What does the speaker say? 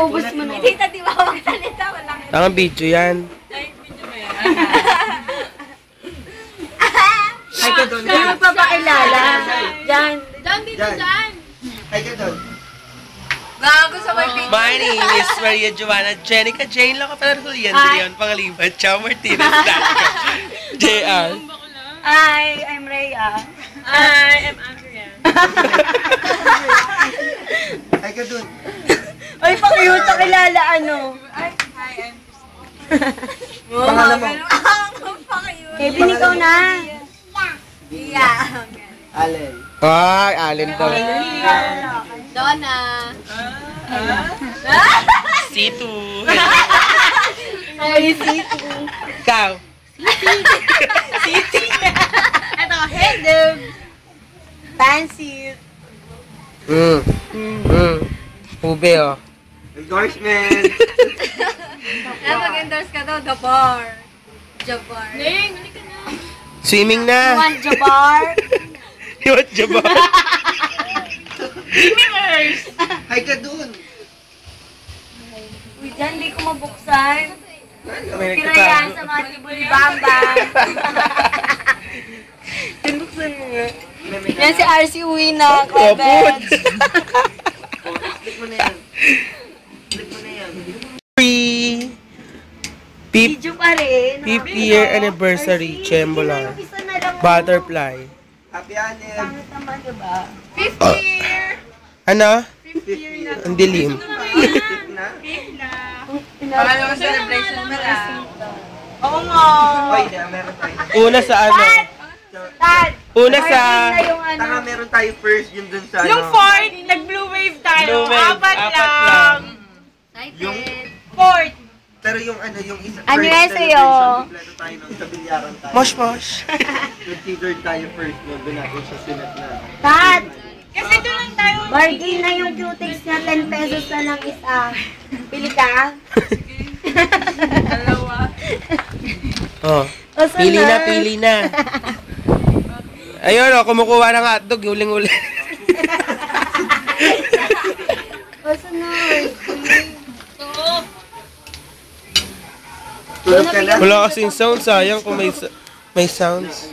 Naubos mo na. Tita, di ba magsalita? Tangang video yan. Ay ka doon. Kaya magpapakilala. Diyan. Diyan. Ay ka doon. Gago sa may picture. My name is Maria Joanna Jenica Jane Locapalar Julian Leon Pangaliban Chow Martinez Danica JR. Hi, I'm Rhea. I am Andrea. Ay ka doon. Ay, pakiyuta kilala ano. Hi, I'm Pangalan mo? Kevin, ikaw na. Yeah. Allen. Ay, Allen daw. Donna. Situ. Ay, City. Ikaw. Ito, Hedem. Fancy. Ube, oh. Endorsement. Mag-endorse ka daw, The Bar. Jabar. Ning, mali ka na. Swimming na. Juan Jabar. What jaba? Ay ka doon. Uy, dyan, di ko mabuksan. May Tira yan nagtatago. sa mga tibuli-bamba. Tinuksan mo nga. Yan si RC uwi na. Kaput. Click mo na yan. Click mo na yan. Free. Fifth Video pa rin. year anniversary, Chembolar. Butterfly. Happy Anem. Pangit naman, diba? 50 year. Ano? 50 year na. Ang dilim. Click na. Baka naman celebration na lang. Oo nga. Oy, meron tayo. Una sa ano? Dad! Una sa... yung ano. Taka meron tayo first yun dun sa Yung ano. fourth, nag-blue wave tayo. Blue wave, Apat apat lang. Yung, Fourth. pero yung ano, yung isa Ano first yan sa'yo? celebration, bigla na tayo nung sa bilyaran tayo. Mosh mosh. Considered tayo first, no? Doon natin siya sinet na. Dad! Kasi doon lang tayo. Bargain na yung cutex niya. 10 pesos na lang isa. Pili ka? Dalawa. Oh. O, saan Pili na, pili na. Ayun, oh, kumukuha ng hotdog, huling-huli. O, saan na? Tulog ka na. Wala kasing sound, sayang kung may sounds.